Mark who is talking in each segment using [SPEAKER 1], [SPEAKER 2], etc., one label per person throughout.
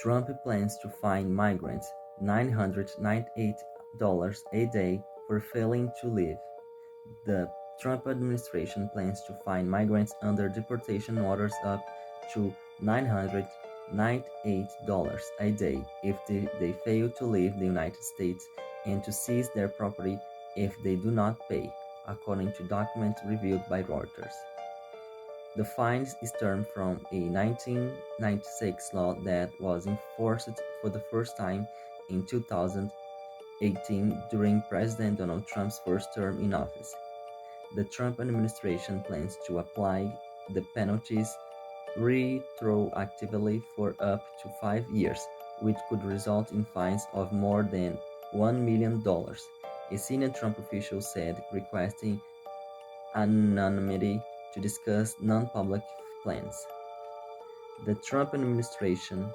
[SPEAKER 1] Trump plans to fine migrants $998 a day for failing to leave. The Trump administration plans to fine migrants under deportation orders up to $998 a day if they fail to leave the United States and to seize their property if they do not pay, according to documents reviewed by Reuters. The fines stem from a 1996 law that was enforced for the first time in 2018 during President Donald Trump's first term in office. The Trump administration plans to apply the penalties retroactively for up to 5 years, which could result in fines of more than $1 million, a senior Trump official said, requesting anonymity to discuss non-public plans. The Trump administration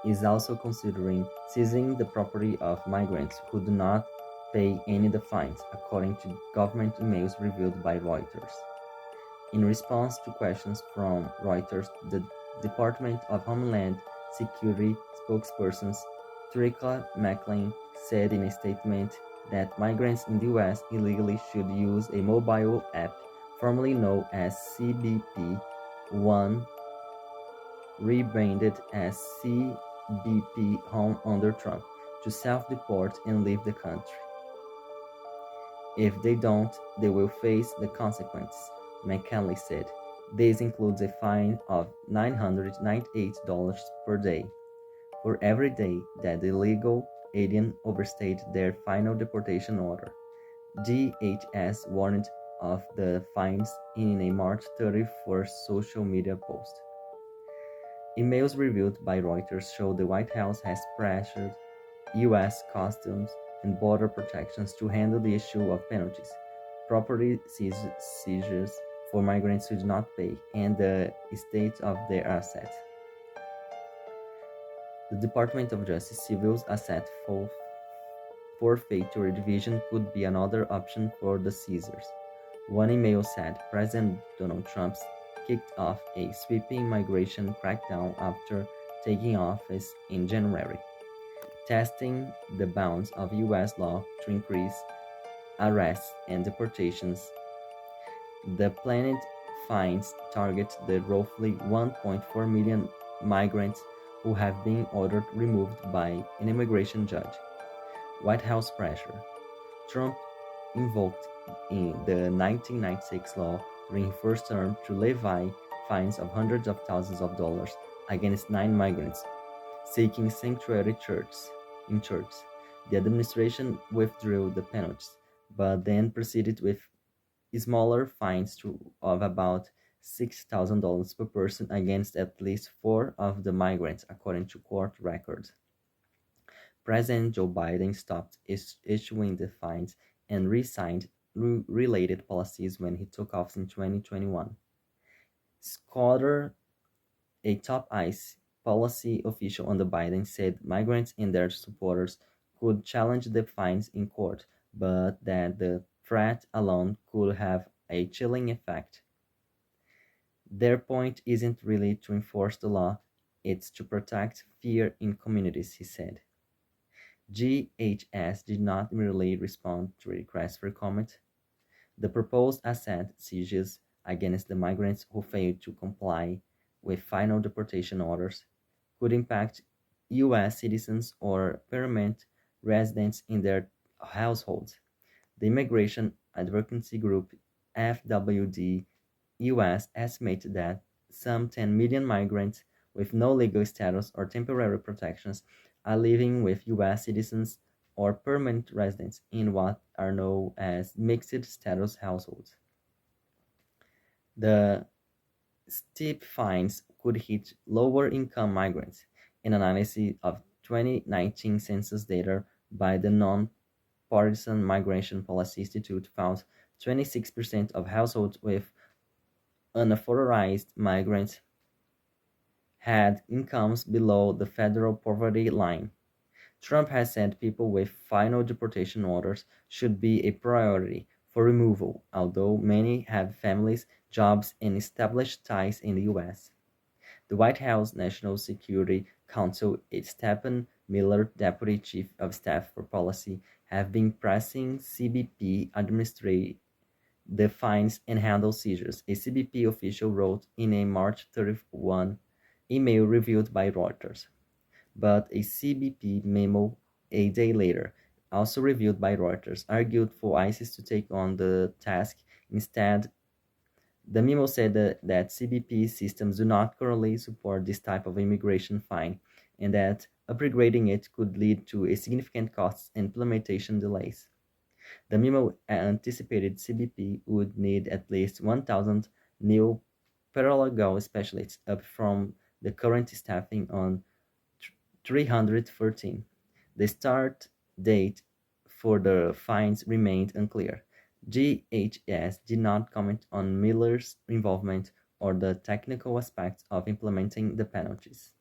[SPEAKER 1] is also considering seizing the property of migrants who do not pay any of the fines, according to government emails reviewed by Reuters. In response to questions from Reuters, the Department of Homeland Security spokesperson Trika McClain said in a statement that migrants in the U.S. illegally should use a mobile app, formerly known as CBP-1, rebranded as CBP Home under Trump, to self-deport and leave the country. If they don't, they will face the consequences, McKinley said. This includes a fine of $998 per day for every day that the illegal alien overstayed their final deportation order. DHS warned of the fines in a March 31st social media post. Emails reviewed by Reuters show the White House has pressured U.S. Customs and Border Protections to handle the issue of penalties, property seizures for migrants who do not pay, and the state of their assets. The Department of Justice Civil Asset Forfeiture Division could be another option for the seizures. One email said President Donald Trump kicked off a sweeping migration crackdown after taking office in January, testing the bounds of U.S. law to increase arrests and deportations. The planned fines target the roughly 1.4 million migrants who have been ordered removed by an immigration judge. White House pressure. Trump invoked in the 1996 law during his first term to levy fines of hundreds of thousands of dollars against 9 migrants seeking sanctuary in churches. The administration withdrew the penalties, but then proceeded with smaller fines of about $6,000 per person against at least 4 of the migrants, according to court records. President Joe Biden stopped issuing the fines and re-signed related policies when he took office in 2021. Scudder, a top ICE policy official under Biden, said migrants and their supporters could challenge the fines in court, but that the threat alone could have a chilling effect. Their point isn't really to enforce the law, it's to protect fear in communities, he said. GHS did not immediately respond to requests for comment. The proposed asset seizures against the migrants who failed to comply with final deportation orders could impact U.S. citizens or permanent residents in their households. The immigration advocacy group FWD US estimates that some 10 million migrants with no legal status or temporary protections are living with U.S. citizens or permanent residents in what are known as mixed status households. The steep fines could hit lower income migrants. An analysis of 2019 census data by the non-partisan Migration Policy Institute found 26% of households with unauthorized migrants had incomes below the federal poverty line. Trump has said people with final deportation orders should be a priority for removal, although many have families, jobs, and established ties in the U.S. The White House National Security Council, Stephen Miller, Deputy Chief of Staff for Policy, have been pressing CBP administrate the fines and handle seizures, a CBP official wrote in a March 31 email reviewed by Reuters. But a CBP memo a day later, also reviewed by Reuters, argued for ISIS to take on the task. Instead, the memo said that CBP systems do not currently support this type of immigration fine and that upgrading it could lead to a significant costs and implementation delays. The memo anticipated CBP would need at least 1,000 new paralegal specialists, up from the current staffing on 313. The start date for the fines remained unclear. GHS did not comment on Miller's involvement or the technical aspects of implementing the penalties.